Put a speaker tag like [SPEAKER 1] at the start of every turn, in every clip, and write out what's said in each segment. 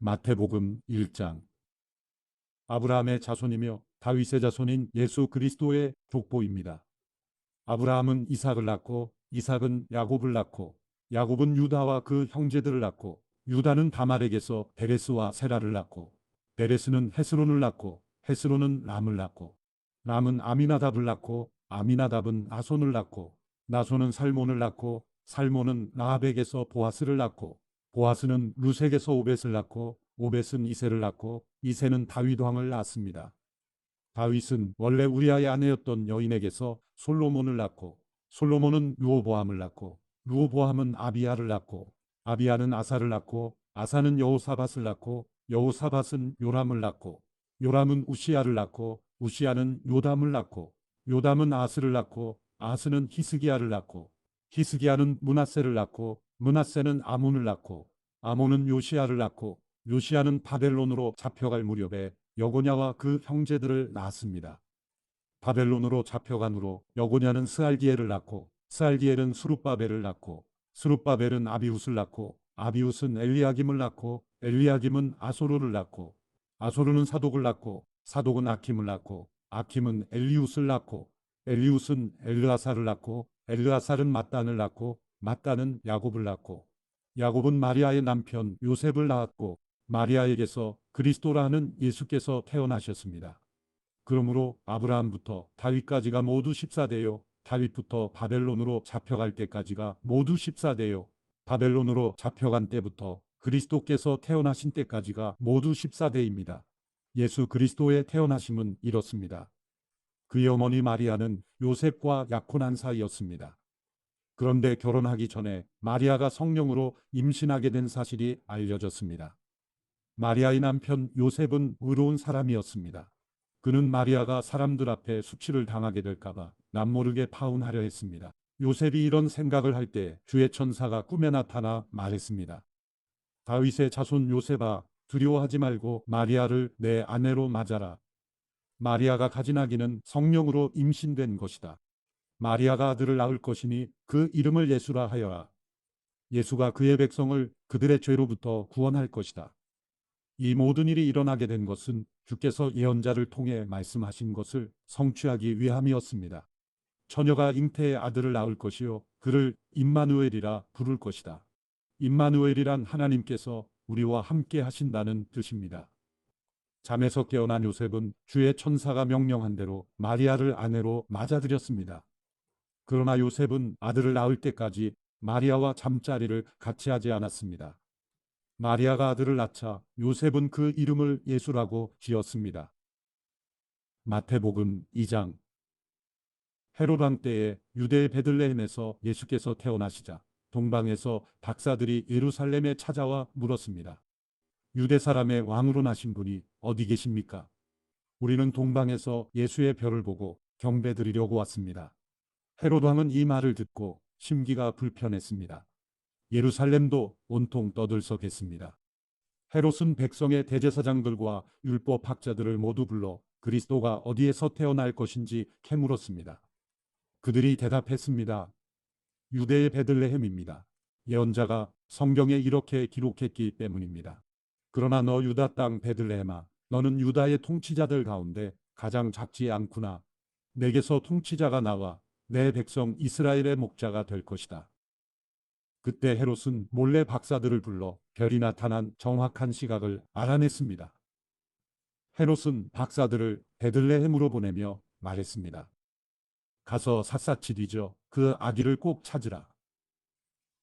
[SPEAKER 1] 마태복음 1장. 아브라함의 자손이며 다윗의 자손인 예수 그리스도의 족보입니다. 아브라함은 이삭을 낳고 이삭은 야곱을 낳고 야곱은 유다와 그 형제들을 낳고 유다는 다말에게서 베레스와 세라를 낳고 베레스는 헤스론을 낳고 헤스론은 람을 낳고 람은 아미나답을 낳고 아미나답은 나손을 낳고 나손은 살몬을 낳고 살몬은 라합에게서 보아스를 낳고 보아스는 루색에서 오벳을 낳고 오벳은 이새를 낳고 이새는 다윗 왕을 낳았습니다. 다윗은 원래 우리아의 아내였던 여인에게서 솔로몬을 낳고 솔로몬은 르호보암을 낳고 르호보암은 아비야를 낳고 아비야는 아사를 낳고 아사는 여호사밧을 낳고 여호사밧은 요람을 낳고 요람은 우시야를 낳고 우시야는 요담을 낳고 요담은 아스를 낳고 아스는 히스기야를 낳고 히스기야는 므낫세를 낳고 므낫세는 아몬을 낳고 아몬은 요시야를 낳고 요시야는 바벨론으로 잡혀갈 무렵에 여고냐와 그 형제들을 낳았습니다. 바벨론으로 잡혀간 후로 여고냐는 스알디엘을 낳고 스알디엘은 수룹바벨을 낳고 수룹바벨은 아비훗을 낳고 아비훗은 엘리야김을 낳고 엘리야김은 아소르를 낳고 아소르는 사독을 낳고 사독은 아킴을 낳고 아킴은 엘리훗을 낳고 엘리훗은 엘르아사를 낳고 엘르아살은 mat단을 낳고 mat단은 야곱을 낳고 야곱은 마리아의 남편 요셉을 낳았고 마리아에게서 그리스도라 하는 예수께서 태어나셨습니다. 그러므로 아브라함부터 다윗까지가 모두 14대요. 다윗부터 바벨론으로 잡혀갈 때까지가 모두 14대요. 바벨론으로 잡혀간 때부터 그리스도께서 태어나신 때까지가 모두 14대입니다. 예수 그리스도의 태어나심은 이렇습니다. 그의 어머니 마리아는 요셉과 약혼한 사이였습니다. 그런데 결혼하기 전에 마리아가 성령으로 임신하게 된 사실이 알려졌습니다. 마리아의 남편 요셉은 의로운 사람이었습니다. 그는 마리아가 사람들 앞에 수치를 당하게 될까봐 남모르게 파혼하려 했습니다. 요셉이 이런 생각을 할 때 주의 천사가 꿈에 나타나 말했습니다. 다윗의 자손 요셉아, 두려워하지 말고 마리아를 내 아내로 맞아라. 마리아가 가진 아기는 성령으로 임신된 것이다. 마리아가 아들을 낳을 것이니 그 이름을 예수라 하여라. 예수가 그의 백성을 그들의 죄로부터 구원할 것이다. 이 모든 일이 일어나게 된 것은 주께서 예언자를 통해 말씀하신 것을 성취하기 위함이었습니다. 처녀가 잉태의 아들을 낳을 것이요 그를 임마누엘이라 부를 것이다. 임마누엘이란 하나님께서 우리와 함께 하신다는 뜻입니다. 잠에서 깨어난 요셉은 주의 천사가 명령한 대로 마리아를 아내로 맞아들였습니다. 그러나 요셉은 아들을 낳을 때까지 마리아와 잠자리를 같이 하지 않았습니다. 마리아가 아들을 낳자 요셉은 그 이름을 예수라고 지었습니다. 마태복음 2장. 헤롯 왕 때에 유대의 베들레헴에서 예수께서 태어나시자 동방에서 박사들이 예루살렘에 찾아와 물었습니다. 유대 사람의 왕으로 나신 분이 어디 계십니까? 우리는 동방에서 예수의 별을 보고 경배드리려고 왔습니다. 헤롯 왕은 이 말을 듣고 심기가 불편했습니다. 예루살렘도 온통 떠들썩했습니다. 헤롯은 백성의 대제사장들과 율법학자들을 모두 불러 그리스도가 어디에서 태어날 것인지 캐물었습니다. 그들이 대답했습니다. 유대의 베들레헴입니다. 예언자가 성경에 이렇게 기록했기 때문입니다. 그러나 너 유다 땅 베들레헴아, 너는 유다의 통치자들 가운데 가장 작지 않구나. 내게서 통치자가 나와 내 백성 이스라엘의 목자가 될 것이다. 그때 헤롯은 몰래 박사들을 불러 별이 나타난 정확한 시각을 알아냈습니다. 헤롯은 박사들을 베들레헴으로 보내며 말했습니다. 가서 샅샅이 뒤져 그 아기를 꼭 찾으라.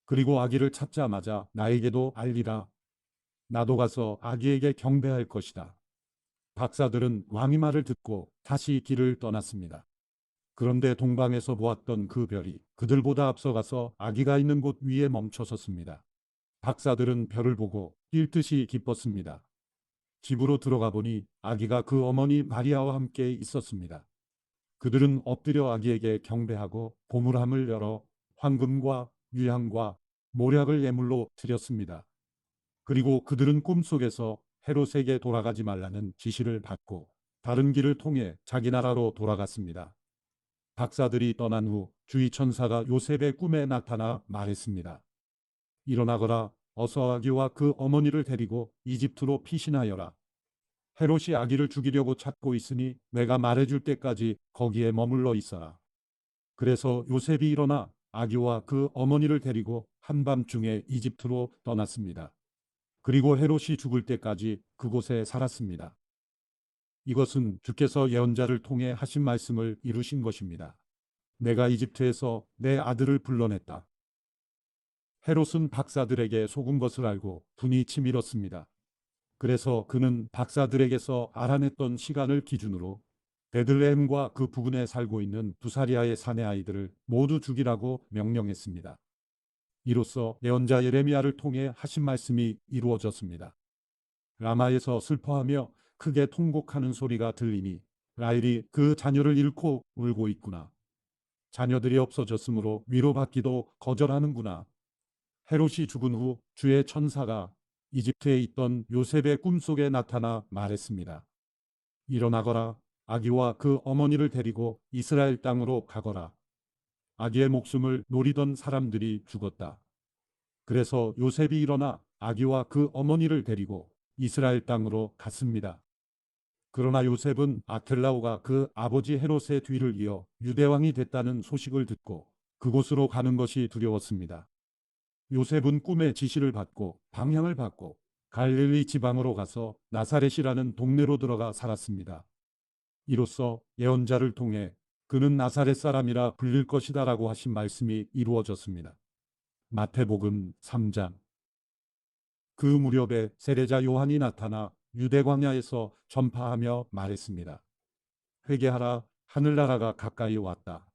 [SPEAKER 1] 그리고 아기를 찾자마자 나에게도 알리라. 나도 가서 아기에게 경배할 것이다. 박사들은 왕의 말을 듣고 다시 길을 떠났습니다. 그런데 동방에서 보았던 그 별이 그들보다 앞서가서 아기가 있는 곳 위에 멈춰 섰습니다. 박사들은 별을 보고 뛸 듯이 기뻤습니다. 집으로 들어가 보니 아기가 그 어머니 마리아와 함께 있었습니다. 그들은 엎드려 아기에게 경배하고 보물함을 열어 황금과 유향과 모략을 예물로 드렸습니다. 그리고 그들은 꿈속에서 헤롯에게 돌아가지 말라는 지시를 받고 다른 길을 통해 자기 나라로 돌아갔습니다. 박사들이 떠난 후 주의 천사가 요셉의 꿈에 나타나 말했습니다. 일어나거라. 어서 아기와 그 어머니를 데리고 이집트로 피신하여라. 헤롯이 아기를 죽이려고 찾고 있으니 내가 말해줄 때까지 거기에 머물러 있어라. 그래서 요셉이 일어나 아기와 그 어머니를 데리고 한밤중에 이집트로 떠났습니다. 그리고 헤롯이 죽을 때까지 그곳에 살았습니다. 이것은 주께서 예언자를 통해 하신 말씀을 이루신 것입니다. 내가 이집트에서 내 아들을 불러냈다. 헤롯은 박사들에게 속은 것을 알고 분이 치밀었습니다. 그래서 그는 박사들에게서 알아냈던 시간을 기준으로 베들레헴과 그 부근에 살고 있는 두사리아의 사내 아이들을 모두 죽이라고 명령했습니다. 이로써 예언자 예레미야를 통해 하신 말씀이 이루어졌습니다. 라마에서 슬퍼하며 크게 통곡하는 소리가 들리니 라헬이 그 자녀를 잃고 울고 있구나. 자녀들이 없어졌으므로 위로받기도 거절하는구나. 헤롯이 죽은 후 주의 천사가 이집트에 있던 요셉의 꿈속에 나타나 말했습니다. 일어나거라. 아기와 그 어머니를 데리고 이스라엘 땅으로 가거라. 아기의 목숨을 노리던 사람들이 죽었다. 그래서 요셉이 일어나 아기와 그 어머니를 데리고 이스라엘 땅으로 갔습니다. 그러나 요셉은 아켈라오가 그 아버지 헤롯의 뒤를 이어 유대왕이 됐다는 소식을 듣고 그곳으로 가는 것이 두려웠습니다. 요셉은 꿈의 지시를 받고 방향을 받고 갈릴리 지방으로 가서 나사렛이라는 동네로 들어가 살았습니다. 이로써 예언자를 통해 그는 나사렛 사람이라 불릴 것이다라고 하신 말씀이 이루어졌습니다. 마태복음 3장. 그 무렵에 세례자 요한이 나타나 유대 광야에서 전파하며 말했습니다. 회개하라, 하늘나라가 가까이 왔다.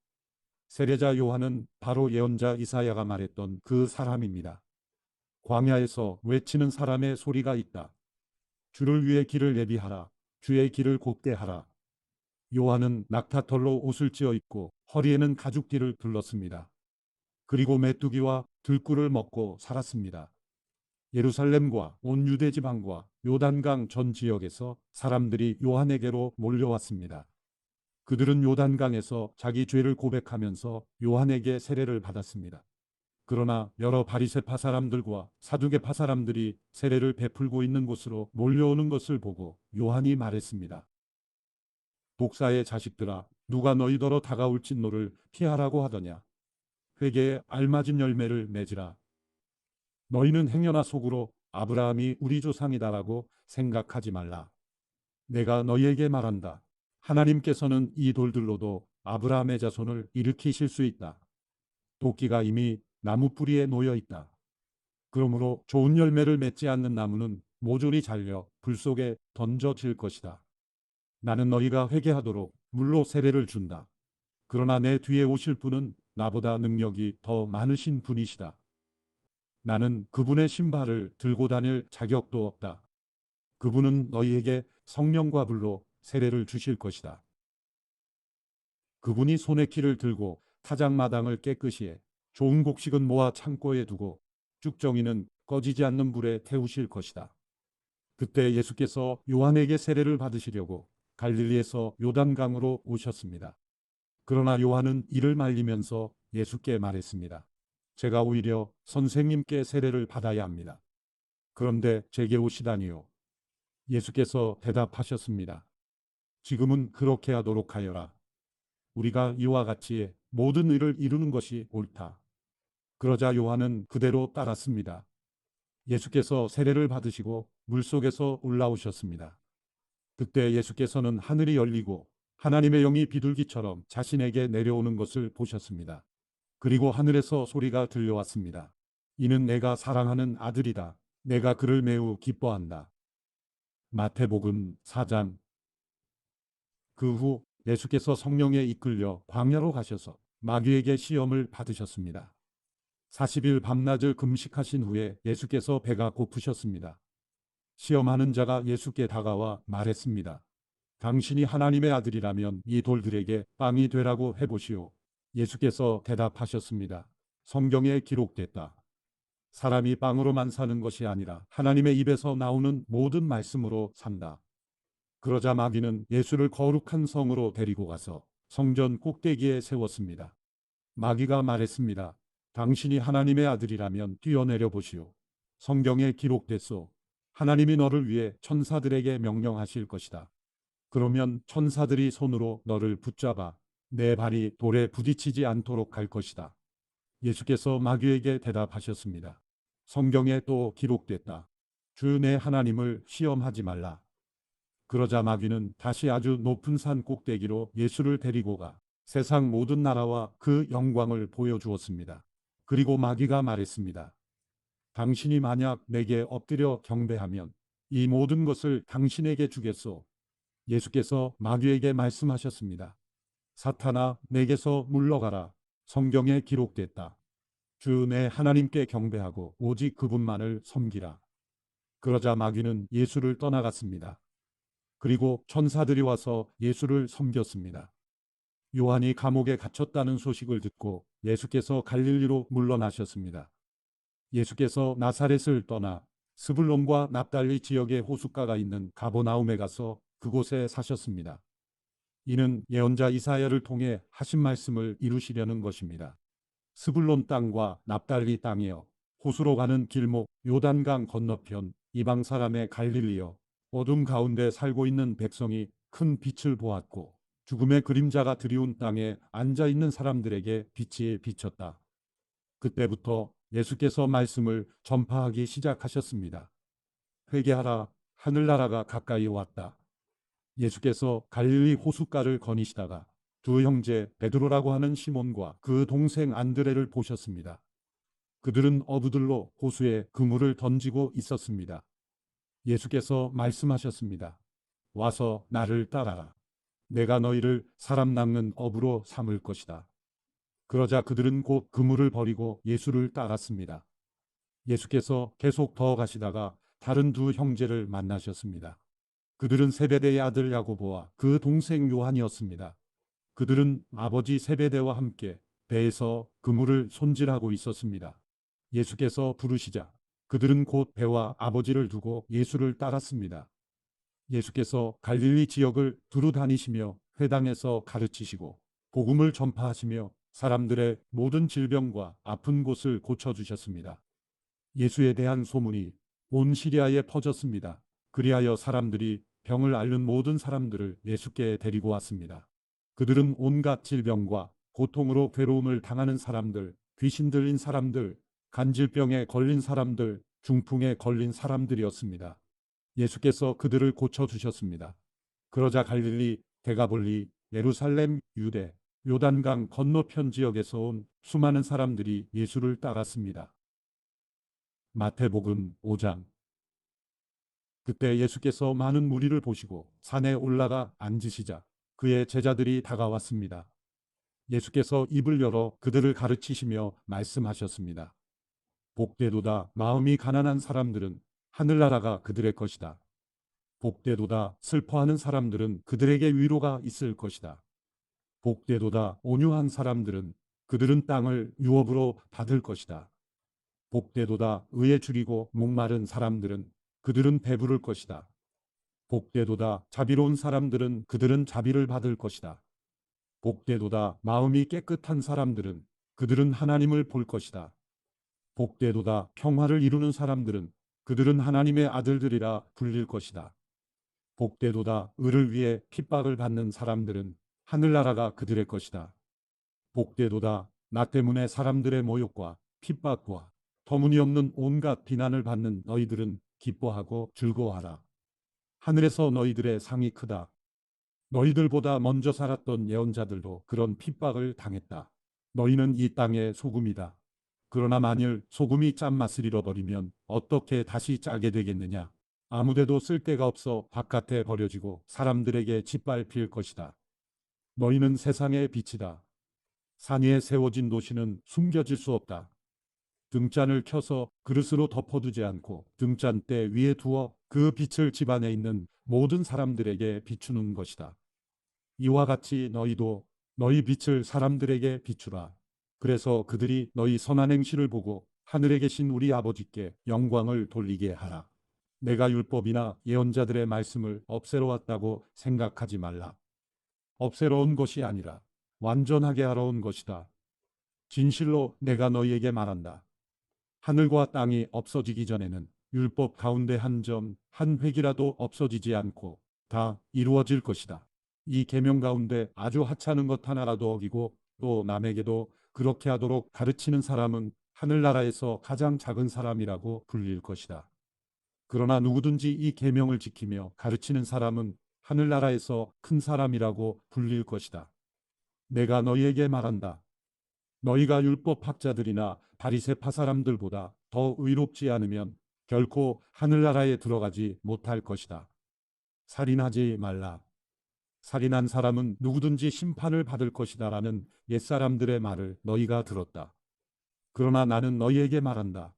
[SPEAKER 1] 세례자 요한은 바로 예언자 이사야가 말했던 그 사람입니다. 광야에서 외치는 사람의 소리가 있다. 주를 위해 길을 예비하라. 주의 길을 곱게 하라. 요한은 낙타털로 옷을 찌어 입고 허리에는 가죽띠를 둘렀습니다. 그리고 메뚜기와 들꿀을 먹고 살았습니다. 예루살렘과 온 유대 지방과 요단강 전 지역에서 사람들이 요한에게로 몰려왔습니다. 그들은 요단강에서 자기 죄를 고백하면서 요한에게 세례를 받았습니다. 그러나 여러 바리새파 사람들과 사두개파 사람들이 세례를 베풀고 있는 곳으로 몰려오는 것을 보고 요한이 말했습니다. 독사의 자식들아, 누가 너희더러 다가올 진노를 피하라고 하더냐. 회개에 알맞은 열매를 맺으라. 너희는 행여나 속으로 아브라함이 우리 조상이다라고 생각하지 말라. 내가 너희에게 말한다. 하나님께서는 이 돌들로도 아브라함의 자손을 일으키실 수 있다. 도끼가 이미 나무 뿌리에 놓여 있다. 그러므로 좋은 열매를 맺지 않는 나무는 모조리 잘려 불 속에 던져질 것이다. 나는 너희가 회개하도록 물로 세례를 준다. 그러나 내 뒤에 오실 분은 나보다 능력이 더 많으신 분이시다. 나는 그분의 신발을 들고 다닐 자격도 없다. 그분은 너희에게 성령과 불로 세례를 주실 것이다. 그분이 손에 키를 들고 타작마당을 깨끗이 해 좋은 곡식은 모아 창고에 두고 쭉정이는 꺼지지 않는 불에 태우실 것이다. 그때 예수께서 요한에게 세례를 받으시려고 갈릴리에서 요단강으로 오셨습니다. 그러나 요한은 이를 말리면서 예수께 말했습니다. 제가 오히려 선생님께 세례를 받아야 합니다. 그런데 제게 오시다니요. 예수께서 대답하셨습니다. 지금은 그렇게 하도록 하여라. 우리가 이와 같이 모든 일을 이루는 것이 옳다. 그러자 요한은 그대로 따랐습니다. 예수께서 세례를 받으시고 물속에서 올라오셨습니다. 그때 예수께서는 하늘이 열리고 하나님의 영이 비둘기처럼 자신에게 내려오는 것을 보셨습니다. 그리고 하늘에서 소리가 들려왔습니다. 이는 내가 사랑하는 아들이다. 내가 그를 매우 기뻐한다. 마태복음 4장. 그 후 예수께서 성령에 이끌려 광야로 가셔서 마귀에게 시험을 받으셨습니다. 40일 밤낮을 금식하신 후에 예수께서 배가 고프셨습니다. 시험하는 자가 예수께 다가와 말했습니다. 당신이 하나님의 아들이라면 이 돌들에게 빵이 되라고 해보시오. 예수께서 대답하셨습니다. 성경에 기록됐다. 사람이 빵으로만 사는 것이 아니라 하나님의 입에서 나오는 모든 말씀으로 산다. 그러자 마귀는 예수를 거룩한 성으로 데리고 가서 성전 꼭대기에 세웠습니다. 마귀가 말했습니다. 당신이 하나님의 아들이라면 뛰어내려 보시오. 성경에 기록됐소. 하나님이 너를 위해 천사들에게 명령하실 것이다. 그러면 천사들이 손으로 너를 붙잡아 내 발이 돌에 부딪히지 않도록 할 것이다. 예수께서 마귀에게 대답하셨습니다. 성경에 또 기록됐다. 주 내 하나님을 시험하지 말라. 그러자 마귀는 다시 아주 높은 산 꼭대기로 예수를 데리고 가 세상 모든 나라와 그 영광을 보여주었습니다. 그리고 마귀가 말했습니다. 당신이 만약 내게 엎드려 경배하면 이 모든 것을 당신에게 주겠소. 예수께서 마귀에게 말씀하셨습니다. 사탄아, 내게서 물러가라. 성경에 기록됐다. 주 내 하나님께 경배하고 오직 그분만을 섬기라. 그러자 마귀는 예수를 떠나갔습니다. 그리고 천사들이 와서 예수를 섬겼습니다. 요한이 감옥에 갇혔다는 소식을 듣고 예수께서 갈릴리로 물러나셨습니다. 예수께서 나사렛을 떠나 스불론과 납달리 지역의 호숫가가 있는 가버나움에 가서 그곳에 사셨습니다. 이는 예언자 이사야를 통해 하신 말씀을 이루시려는 것입니다. 스불론 땅과 납달리 땅이여, 호수로 가는 길목 요단강 건너편 이방 사람의 갈릴리여, 어둠 가운데 살고 있는 백성이 큰 빛을 보았고 죽음의 그림자가 드리운 땅에 앉아 있는 사람들에게 빛이 비쳤다. 그때부터 예수께서 말씀을 전파하기 시작하셨습니다. 회개하라, 하늘나라가 가까이 왔다. 예수께서 갈릴리 호숫가를 거니시다가 두 형제 베드로라고 하는 시몬과 그 동생 안드레를 보셨습니다. 그들은 어부들로 호수에 그물을 던지고 있었습니다. 예수께서 말씀하셨습니다. 와서 나를 따라라. 내가 너희를 사람 낚는 어부로 삼을 것이다. 그러자 그들은 곧 그물을 버리고 예수를 따랐습니다. 예수께서 계속 더 가시다가 다른 두 형제를 만나셨습니다. 그들은 세베대의 아들 야고보와 그 동생 요한이었습니다. 그들은 아버지 세베대와 함께 배에서 그물을 손질하고 있었습니다. 예수께서 부르시자 그들은 곧 배와 아버지를 두고 예수를 따랐습니다. 예수께서 갈릴리 지역을 두루 다니시며 회당에서 가르치시고 복음을 전파하시며 사람들의 모든 질병과 아픈 곳을 고쳐주셨습니다. 예수에 대한 소문이 온 시리아에 퍼졌습니다. 그리하여 사람들이 병을 앓는 모든 사람들을 예수께 데리고 왔습니다. 그들은 온갖 질병과 고통으로 괴로움을 당하는 사람들, 귀신 들린 사람들, 간질병에 걸린 사람들, 중풍에 걸린 사람들이었습니다. 예수께서 그들을 고쳐주셨습니다. 그러자 갈릴리, 데가볼리, 예루살렘, 유대, 요단강 건너편 지역에서 온 수많은 사람들이 예수를 따랐습니다. 마태복음 5장. 그때 예수께서 많은 무리를 보시고 산에 올라가 앉으시자 그의 제자들이 다가왔습니다. 예수께서 입을 열어 그들을 가르치시며 말씀하셨습니다. 복되도다 마음이 가난한 사람들은 하늘나라가 그들의 것이다. 복되도다 슬퍼하는 사람들은 그들에게 위로가 있을 것이다. 복되도다 온유한 사람들은 그들은 땅을 유업으로 받을 것이다. 복되도다 의에 줄이고 목마른 사람들은 그들은 배부를 것이다. 복되도다 자비로운 사람들은 그들은 자비를 받을 것이다. 복되도다 마음이 깨끗한 사람들은 그들은 하나님을 볼 것이다. 복되도다 평화를 이루는 사람들은 그들은 하나님의 아들들이라 불릴 것이다. 복되도다 의를 위해 핍박을 받는 사람들은 하늘나라가 그들의 것이다. 복되도다 나 때문에 사람들의 모욕과 핍박과 터무니없는 온갖 비난을 받는 너희들은 기뻐하고 즐거워하라. 하늘에서 너희들의 상이 크다. 너희들보다 먼저 살았던 예언자들도 그런 핍박을 당했다. 너희는 이 땅의 소금이다. 그러나 만일 소금이 짠맛을 잃어버리면 어떻게 다시 짜게 되겠느냐? 아무데도 쓸데가 없어 바깥에 버려지고 사람들에게 짓밟힐 것이다. 너희는 세상의 빛이다. 산 위에 세워진 도시는 숨겨질 수 없다. 등잔을 켜서 그릇으로 덮어두지 않고 등잔대 위에 두어 그 빛을 집안에 있는 모든 사람들에게 비추는 것이다. 이와 같이 너희도 너희 빛을 사람들에게 비추라. 그래서 그들이 너희 선한 행실을 보고 하늘에 계신 우리 아버지께 영광을 돌리게 하라. 내가 율법이나 예언자들의 말씀을 없애러 왔다고 생각하지 말라. 없애러 온 것이 아니라 완전하게 하러 온 것이다. 진실로 내가 너희에게 말한다. 하늘과 땅이 없어지기 전에는 율법 가운데 한 점, 한 획이라도 없어지지 않고 다 이루어질 것이다. 이 계명 가운데 아주 하찮은 것 하나라도 어기고 또 남에게도 그렇게 하도록 가르치는 사람은 하늘나라에서 가장 작은 사람이라고 불릴 것이다. 그러나 누구든지 이 계명을 지키며 가르치는 사람은 하늘나라에서 큰 사람이라고 불릴 것이다. 내가 너희에게 말한다. 너희가 율법학자들이나 바리새파 사람들보다 더 의롭지 않으면 결코 하늘나라에 들어가지 못할 것이다. 살인하지 말라. 살인한 사람은 누구든지 심판을 받을 것이다라는 옛사람들의 말을 너희가 들었다. 그러나 나는 너희에게 말한다.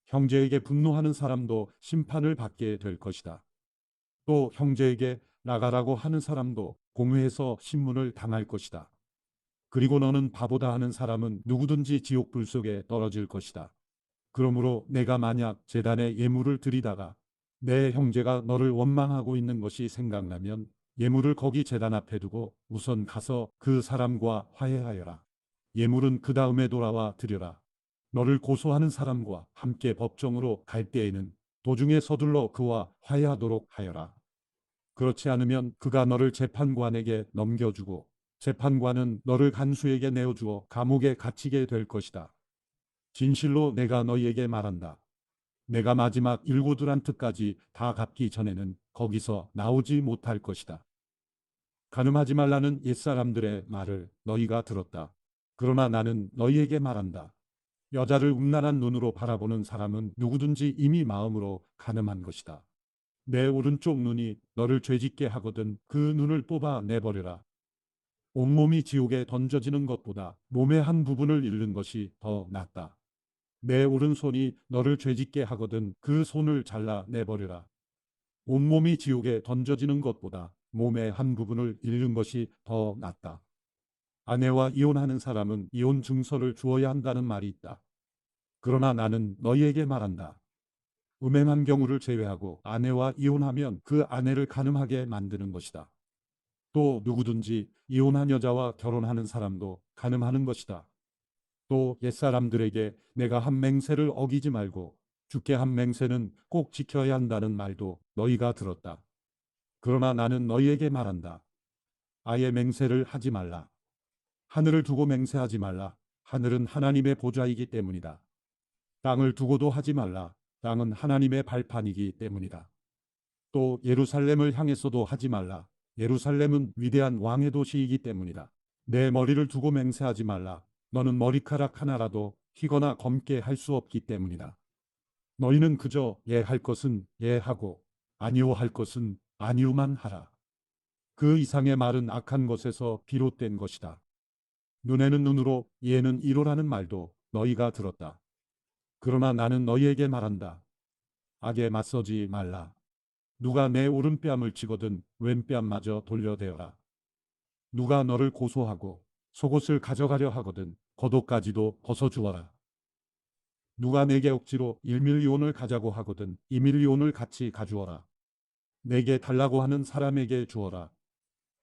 [SPEAKER 1] 형제에게 분노하는 사람도 심판을 받게 될 것이다. 또 형제에게 나가라고 하는 사람도 공회에서 신문을 당할 것이다. 그리고 너는 바보다 하는 사람은 누구든지 지옥불 속에 떨어질 것이다. 그러므로 내가 만약 제단에 예물을 드리다가 내 형제가 너를 원망하고 있는 것이 생각나면 예물을 거기 제단 앞에 두고 우선 가서 그 사람과 화해하여라. 예물은 그 다음에 돌아와 드려라. 너를 고소하는 사람과 함께 법정으로 갈 때에는 도중에 서둘러 그와 화해하도록 하여라. 그렇지 않으면 그가 너를 재판관에게 넘겨주고 재판관은 너를 간수에게 내어주어 감옥에 갇히게 될 것이다. 진실로 내가 너희에게 말한다. 내가 마지막 일구두란트까지 다 갚기 전에는 거기서 나오지 못할 것이다. 간음하지 말라는 옛사람들의 말을 너희가 들었다. 그러나 나는 너희에게 말한다. 여자를 음란한 눈으로 바라보는 사람은 누구든지 이미 마음으로 간음한 것이다. 내 오른쪽 눈이 너를 죄짓게 하거든 그 눈을 뽑아 내버려라. 온몸이 지옥에 던져지는 것보다 몸의 한 부분을 잃는 것이 더 낫다. 내 오른손이 너를 죄짓게 하거든 그 손을 잘라 내버려라. 온몸이 지옥에 던져지는 것보다 몸의 한 부분을 잃는 것이 더 낫다. 아내와 이혼하는 사람은 이혼 증서를 주어야 한다는 말이 있다. 그러나 나는 너희에게 말한다. 음행한 경우를 제외하고 아내와 이혼하면 그 아내를 간음하게 만드는 것이다. 또 누구든지 이혼한 여자와 결혼하는 사람도 간음하는 것이다. 또 옛사람들에게 내가 한 맹세를 어기지 말고 주께 한 맹세는 꼭 지켜야 한다는 말도 너희가 들었다. 그러나 나는 너희에게 말한다. 아예 맹세를 하지 말라. 하늘을 두고 맹세하지 말라. 하늘은 하나님의 보좌이기 때문이다. 땅을 두고도 하지 말라. 땅은 하나님의 발판이기 때문이다. 또 예루살렘을 향해서도 하지 말라. 예루살렘은 위대한 왕의 도시이기 때문이다. 내 머리를 두고 맹세하지 말라. 너는 머리카락 하나라도 희거나 검게 할 수 없기 때문이다. 너희는 그저 예 할 것은 예 하고 아니오 할 것은 아니오만 하라. 그 이상의 말은 악한 것에서 비롯된 것이다. 눈에는 눈으로 이에는 이로라는 말도 너희가 들었다. 그러나 나는 너희에게 말한다. 악에 맞서지 말라. 누가 내 오른뺨을 치거든 왼뺨마저 돌려대어라. 누가 너를 고소하고 속옷을 가져가려 하거든 겉옷까지도 벗어주어라. 누가 내게 억지로 1밀리온을 가자고 하거든 2밀리온을 같이 가주어라. 내게 달라고 하는 사람에게 주어라.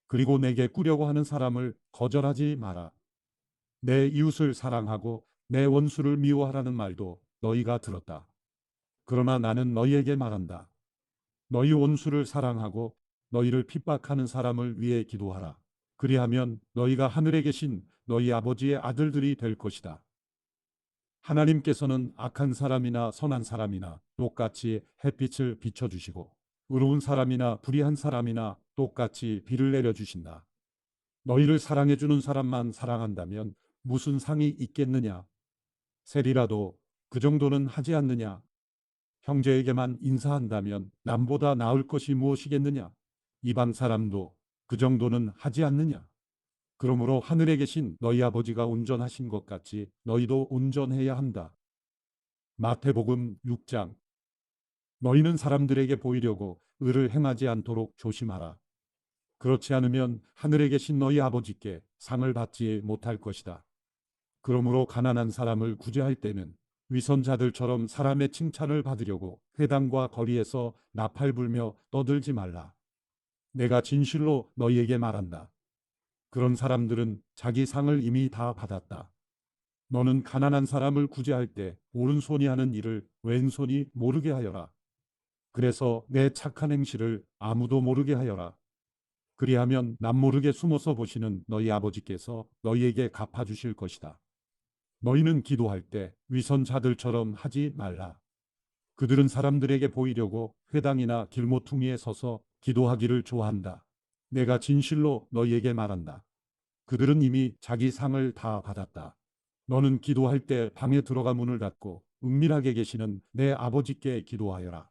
[SPEAKER 1] 그리고 내게 꾸려고 하는 사람을 거절하지 마라. 내 이웃을 사랑하고 내 원수를 미워하라는 말도 너희가 들었다. 그러나 나는 너희에게 말한다. 너희 원수를 사랑하고 너희를 핍박하는 사람을 위해 기도하라. 그리하면 너희가 하늘에 계신 너희 아버지의 아들들이 될 것이다. 하나님께서는 악한 사람이나 선한 사람이나 똑같이 햇빛을 비춰주시고 의로운 사람이나 불의한 사람이나 똑같이 비를 내려주신다. 너희를 사랑해주는 사람만 사랑한다면 무슨 상이 있겠느냐? 세리라도 그 정도는 하지 않느냐? 형제에게만 인사한다면 남보다 나을 것이 무엇이겠느냐? 이방 사람도 그 정도는 하지 않느냐? 그러므로 하늘에 계신 너희 아버지가 온전하신 것 같이 너희도 온전해야 한다. 마태복음 6장. 너희는 사람들에게 보이려고 의를 행하지 않도록 조심하라. 그렇지 않으면 하늘에 계신 너희 아버지께 상을 받지 못할 것이다. 그러므로 가난한 사람을 구제할 때는 위선자들처럼 사람의 칭찬을 받으려고 회당과 거리에서 나팔 불며 떠들지 말라. 내가 진실로 너희에게 말한다. 그런 사람들은 자기 상을 이미 다 받았다. 너는 가난한 사람을 구제할 때 오른손이 하는 일을 왼손이 모르게 하여라. 그래서 내 착한 행실을 아무도 모르게 하여라. 그리하면 남모르게 숨어서 보시는 너희 아버지께서 너희에게 갚아주실 것이다. 너희는 기도할 때 위선자들처럼 하지 말라. 그들은 사람들에게 보이려고 회당이나 길모퉁이에 서서 기도하기를 좋아한다. 내가 진실로 너희에게 말한다. 그들은 이미 자기 상을 다 받았다. 너는 기도할 때 방에 들어가 문을 닫고 은밀하게 계시는 내 아버지께 기도하여라.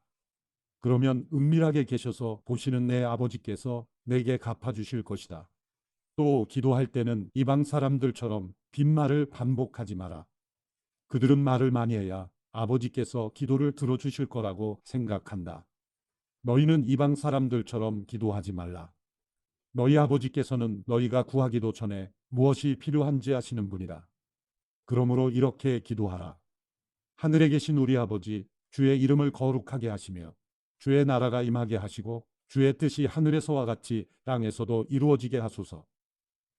[SPEAKER 1] 그러면 은밀하게 계셔서 보시는 내 아버지께서 내게 갚아주실 것이다. 또 기도할 때는 이방 사람들처럼 빈말을 반복하지 마라. 그들은 말을 많이 해야 아버지께서 기도를 들어주실 거라고 생각한다. 너희는 이방 사람들처럼 기도하지 말라. 너희 아버지께서는 너희가 구하기도 전에 무엇이 필요한지 아시는 분이다. 그러므로 이렇게 기도하라. 하늘에 계신 우리 아버지, 주의 이름을 거룩하게 하시며 주의 나라가 임하게 하시고 주의 뜻이 하늘에서와 같이 땅에서도 이루어지게 하소서.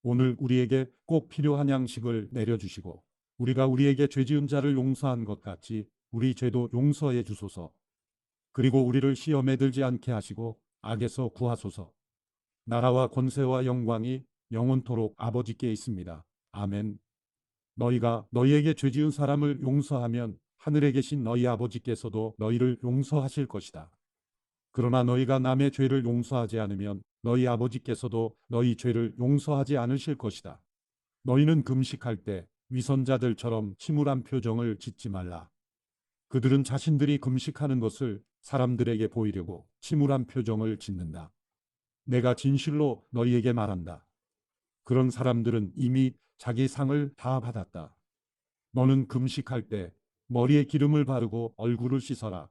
[SPEAKER 1] 오늘 우리에게 꼭 필요한 양식을 내려주시고 우리가 우리에게 죄 지은 자를 용서한 것 같이 우리 죄도 용서해 주소서. 그리고 우리를 시험에 들지 않게 하시고 악에서 구하소서. 나라와 권세와 영광이 영원토록 아버지께 있습니다. 아멘. 너희가 너희에게 죄 지은 사람을 용서하면 하늘에 계신 너희 아버지께서도 너희를 용서하실 것이다. 그러나 너희가 남의 죄를 용서하지 않으면 너희 아버지께서도 너희 죄를 용서하지 않으실 것이다. 너희는 금식할 때 위선자들처럼 침울한 표정을 짓지 말라. 그들은 자신들이 금식하는 것을 사람들에게 보이려고 침울한 표정을 짓는다. 내가 진실로 너희에게 말한다. 그런 사람들은 이미 자기 상을 다 받았다. 너는 금식할 때 머리에 기름을 바르고 얼굴을 씻어라.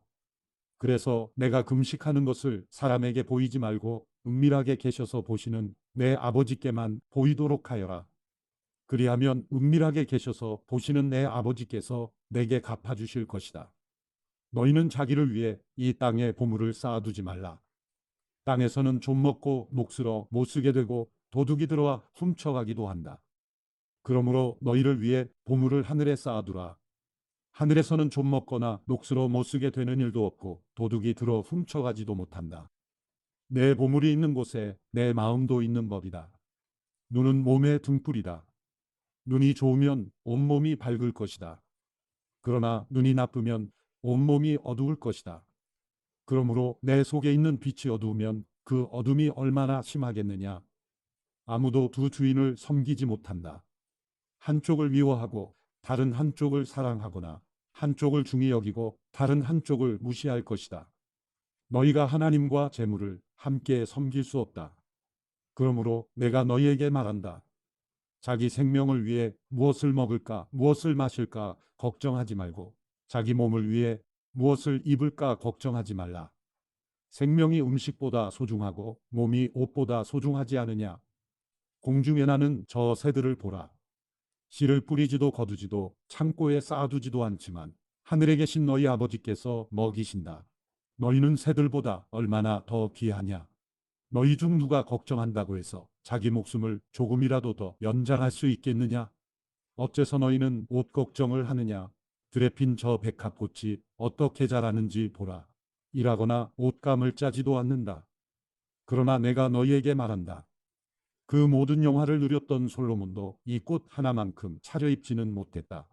[SPEAKER 1] 그래서 내가 금식하는 것을 사람에게 보이지 말고 은밀하게 계셔서 보시는 내 아버지께만 보이도록 하여라. 그리하면 은밀하게 계셔서 보시는 내 아버지께서 내게 갚아주실 것이다. 너희는 자기를 위해 이 땅에 보물을 쌓아두지 말라. 땅에서는 좀 먹고 녹슬어 못 쓰게 되고 도둑이 들어와 훔쳐가기도 한다. 그러므로 너희를 위해 보물을 하늘에 쌓아두라. 하늘에서는 좀 먹거나 녹슬어 못 쓰게 되는 일도 없고 도둑이 들어 훔쳐가지도 못한다. 내 보물이 있는 곳에 내 마음도 있는 법이다. 눈은 몸의 등불이다. 눈이 좋으면 온몸이 밝을 것이다. 그러나 눈이 나쁘면 온몸이 어두울 것이다. 그러므로 내 속에 있는 빛이 어두우면 그 어둠이 얼마나 심하겠느냐. 아무도 두 주인을 섬기지 못한다. 한쪽을 미워하고 다른 한쪽을 사랑하거나 한쪽을 중히 여기고 다른 한쪽을 무시할 것이다. 너희가 하나님과 재물을 함께 섬길 수 없다. 그러므로 내가 너희에게 말한다. 자기 생명을 위해 무엇을 먹을까, 무엇을 마실까 걱정하지 말고 자기 몸을 위해 무엇을 입을까 걱정하지 말라. 생명이 음식보다 소중하고 몸이 옷보다 소중하지 않으냐. 공중에 나는 저 새들을 보라. 씨를 뿌리지도 거두지도 창고에 쌓아두지도 않지만 하늘에 계신 너희 아버지께서 먹이신다. 너희는 새들보다 얼마나 더 귀하냐. 너희 중 누가 걱정한다고 해서 자기 목숨을 조금이라도 더 연장할 수 있겠느냐? 어째서 너희는 옷 걱정을 하느냐? 들에 핀 저 백합꽃이 어떻게 자라는지 보라. 일하거나 옷감을 짜지도 않는다. 그러나 내가 너희에게 말한다. 그 모든 영화를 누렸던 솔로몬도 이 꽃 하나만큼 차려입지는 못했다.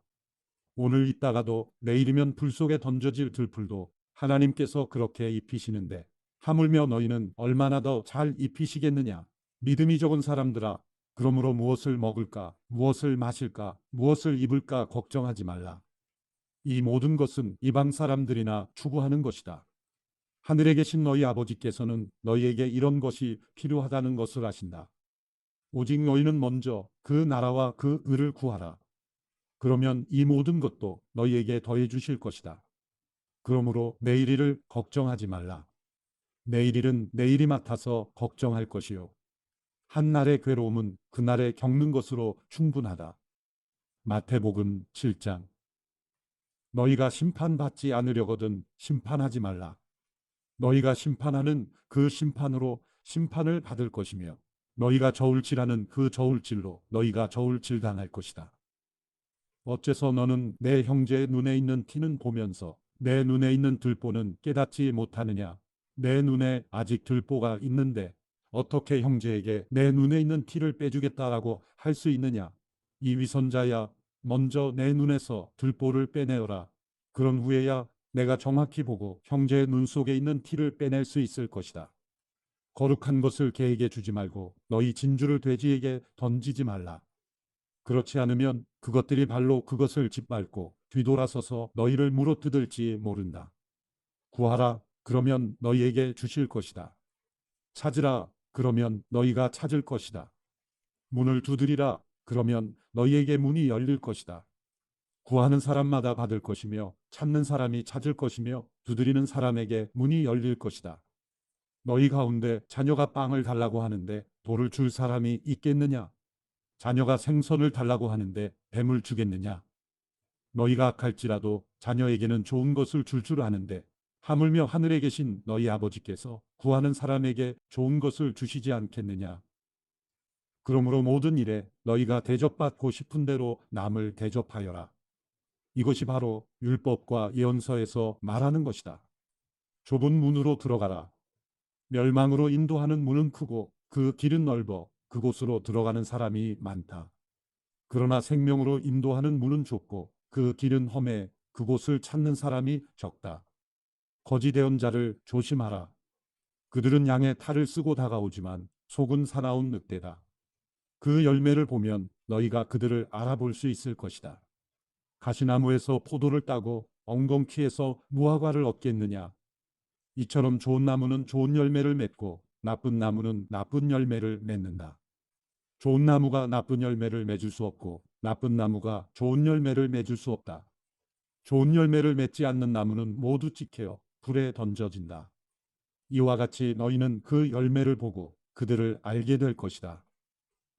[SPEAKER 1] 오늘 있다가도 내일이면 불 속에 던져질 들풀도 하나님께서 그렇게 입히시는데 하물며 너희는 얼마나 더 잘 입히시겠느냐. 믿음이 적은 사람들아, 그러므로 무엇을 먹을까, 무엇을 마실까, 무엇을 입을까 걱정하지 말라. 이 모든 것은 이방 사람들이나 추구하는 것이다. 하늘에 계신 너희 아버지께서는 너희에게 이런 것이 필요하다는 것을 아신다. 오직 너희는 먼저 그 나라와 그 의를 구하라. 그러면 이 모든 것도 너희에게 더해 주실 것이다. 그러므로 내일 일을 걱정하지 말라. 내일 일은 내일이 맡아서 걱정할 것이요. 한 날의 괴로움은 그날에 겪는 것으로 충분하다. 마태복음 7장. 너희가 심판받지 않으려거든 심판하지 말라. 너희가 심판하는 그 심판으로 심판을 받을 것이며 너희가 저울질하는 그 저울질로 너희가 저울질 당할 것이다. 어째서 너는 내 형제의 눈에 있는 티는 보면서 내 눈에 있는 들보는 깨닫지 못하느냐? 내 눈에 아직 들보가 있는데 어떻게 형제에게 내 눈에 있는 티를 빼주겠다라고 할 수 있느냐? 이 위선자야, 먼저 내 눈에서 들보를 빼내어라. 그런 후에야 내가 정확히 보고 형제의 눈 속에 있는 티를 빼낼 수 있을 것이다. 거룩한 것을 개에게 주지 말고 너희 진주를 돼지에게 던지지 말라. 그렇지 않으면 그것들이 발로 그것을 짓밟고 뒤돌아서서 너희를 물어뜯을지 모른다. 구하라, 그러면 너희에게 주실 것이다. 찾으라, 그러면 너희가 찾을 것이다. 문을 두드리라, 그러면 너희에게 문이 열릴 것이다. 구하는 사람마다 받을 것이며 찾는 사람이 찾을 것이며 두드리는 사람에게 문이 열릴 것이다. 너희 가운데 자녀가 빵을 달라고 하는데 돌을 줄 사람이 있겠느냐? 자녀가 생선을 달라고 하는데 뱀을 주겠느냐? 너희가 악할지라도 자녀에게는 좋은 것을 줄 아는데 하물며 하늘에 계신 너희 아버지께서 구하는 사람에게 좋은 것을 주시지 않겠느냐? 그러므로 모든 일에 너희가 대접받고 싶은 대로 남을 대접하여라. 이것이 바로 율법과 예언서에서 말하는 것이다. 좁은 문으로 들어가라. 멸망으로 인도하는 문은 크고 그 길은 넓어 그곳으로 들어가는 사람이 많다. 그러나 생명으로 인도하는 문은 좁고 그 길은 험해 그곳을 찾는 사람이 적다. 거짓 예언자를 조심하라. 그들은 양의 탈을 쓰고 다가오지만 속은 사나운 늑대다. 그 열매를 보면 너희가 그들을 알아볼 수 있을 것이다. 가시나무에서 포도를 따고 엉겅퀴에서 무화과를 얻겠느냐? 이처럼 좋은 나무는 좋은 열매를 맺고 나쁜 나무는 나쁜 열매를 맺는다. 좋은 나무가 나쁜 열매를 맺을 수 없고 나쁜 나무가 좋은 열매를 맺을 수 없다. 좋은 열매를 맺지 않는 나무는 모두 찍혀 불에 던져진다. 이와 같이 너희는 그 열매를 보고 그들을 알게 될 것이다.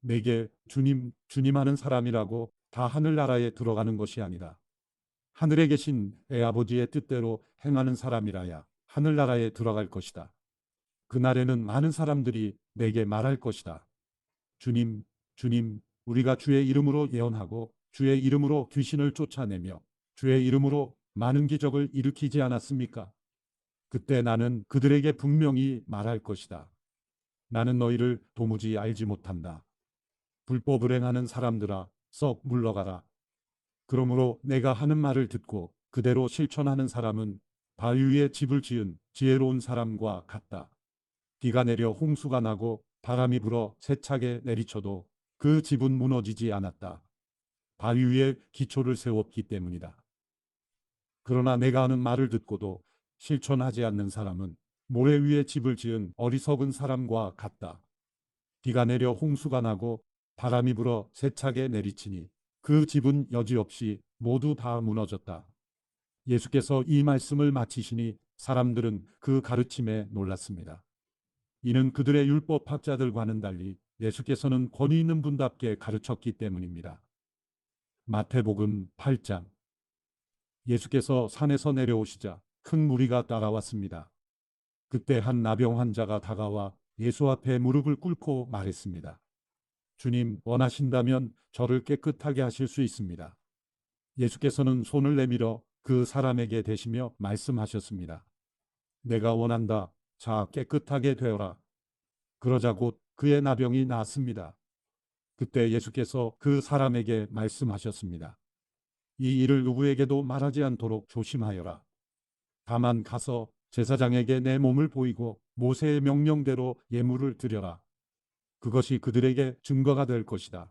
[SPEAKER 1] 내게 주님, 주님 하는 사람이라고 다 하늘나라에 들어가는 것이 아니다. 하늘에 계신 내 아버지의 뜻대로 행하는 사람이라야 하늘나라에 들어갈 것이다. 그날에는 많은 사람들이 내게 말할 것이다. 주님, 주님, 우리가 주의 이름으로 예언하고 주의 이름으로 귀신을 쫓아내며 주의 이름으로 많은 기적을 일으키지 않았습니까? 그때 나는 그들에게 분명히 말할 것이다. 나는 너희를 도무지 알지 못한다. 불법을 행하는 사람들아, 썩 물러가라. 그러므로 내가 하는 말을 듣고 그대로 실천하는 사람은 바위 위에 집을 지은 지혜로운 사람과 같다. 비가 내려 홍수가 나고 바람이 불어 세차게 내리쳐도 그 집은 무너지지 않았다. 바위 위에 기초를 세웠기 때문이다. 그러나 내가 하는 말을 듣고도 실천하지 않는 사람은 모래 위에 집을 지은 어리석은 사람과 같다. 비가 내려 홍수가 나고 바람이 불어 세차게 내리치니 그 집은 여지없이 모두 다 무너졌다. 예수께서 이 말씀을 마치시니 사람들은 그 가르침에 놀랐습니다. 이는 그들의 율법학자들과는 달리 예수께서는 권위 있는 분답게 가르쳤기 때문입니다. 마태복음 8장. 예수께서 산에서 내려오시자 큰 무리가 따라왔습니다. 그때 한 나병 환자가 다가와 예수 앞에 무릎을 꿇고 말했습니다. 주님, 원하신다면 저를 깨끗하게 하실 수 있습니다. 예수께서는 손을 내밀어 그 사람에게 대시며 말씀하셨습니다. 내가 원한다. 자, 깨끗하게 되어라. 그러자 곧 그의 나병이 나았습니다. 그때 예수께서 그 사람에게 말씀하셨습니다. 이 일을 누구에게도 말하지 않도록 조심하여라. 다만 가서 제사장에게 내 몸을 보이고 모세의 명령대로 예물을 드려라. 그것이 그들에게 증거가 될 것이다.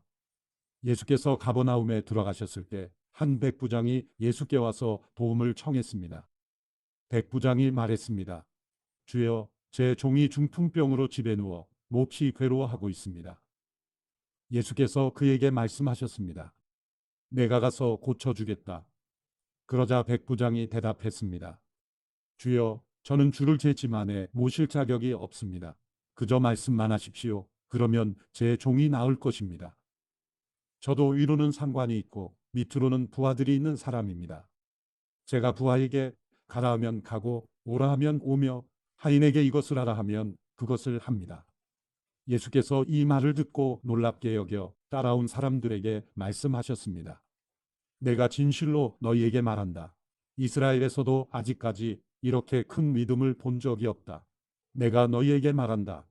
[SPEAKER 1] 예수께서 가버나움에 들어가셨을 때 한 백부장이 예수께 와서 도움을 청했습니다. 백부장이 말했습니다. 주여, 제 종이 중풍병으로 집에 누워 몹시 괴로워하고 있습니다. 예수께서 그에게 말씀하셨습니다. 내가 가서 고쳐주겠다. 그러자 백부장이 대답했습니다. 주여, 저는 주를 제 집 안에 모실 자격이 없습니다. 그저 말씀만 하십시오. 그러면 제 종이 나을 것입니다. 저도 위로는 상관이 있고 밑으로는 부하들이 있는 사람입니다. 제가 부하에게 가라 하면 가고 오라 하면 오며 하인에게 이것을 하라 하면 그것을 합니다. 예수께서 이 말을 듣고 놀랍게 여겨 따라온 사람들에게 말씀하셨습니다. 내가 진실로 너희에게 말한다. 이스라엘에서도 아직까지 이렇게 큰 믿음을 본 적이 없다. 내가 너희에게 말한다.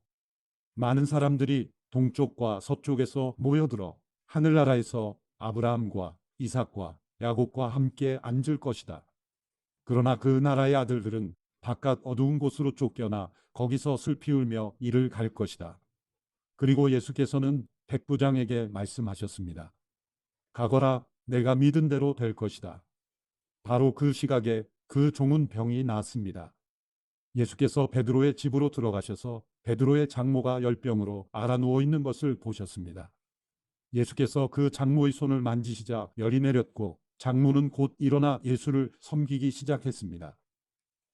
[SPEAKER 1] 많은 사람들이 동쪽과 서쪽에서 모여들어 하늘나라에서 아브라함과 이삭과 야곱과 함께 앉을 것이다. 그러나 그 나라의 아들들은 바깥 어두운 곳으로 쫓겨나 거기서 슬피 울며 이를 갈 것이다. 그리고 예수께서는 백부장에게 말씀하셨습니다. 가거라, 내가 믿은 대로 될 것이다. 바로 그 시각에 그 종은 병이 나았습니다. 예수께서 베드로의 집으로 들어가셔서 베드로의 장모가 열병으로 앓아 누워 있는 것을 보셨습니다. 예수께서 그 장모의 손을 만지시자 열이 내렸고 장모는 곧 일어나 예수를 섬기기 시작했습니다.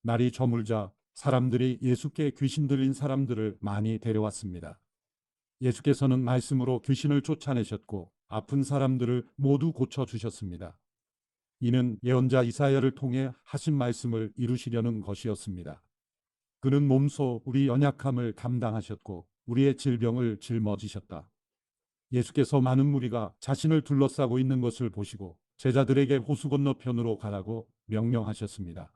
[SPEAKER 1] 날이 저물자 사람들이 예수께 귀신 들린 사람들을 많이 데려왔습니다. 예수께서는 말씀으로 귀신을 쫓아내셨고 아픈 사람들을 모두 고쳐주셨습니다. 이는 예언자 이사야를 통해 하신 말씀을 이루시려는 것이었습니다. 그는 몸소 우리 연약함을 감당하셨고 우리의 질병을 짊어지셨다. 예수께서 많은 무리가 자신을 둘러싸고 있는 것을 보시고 제자들에게 호수 건너편으로 가라고 명령하셨습니다.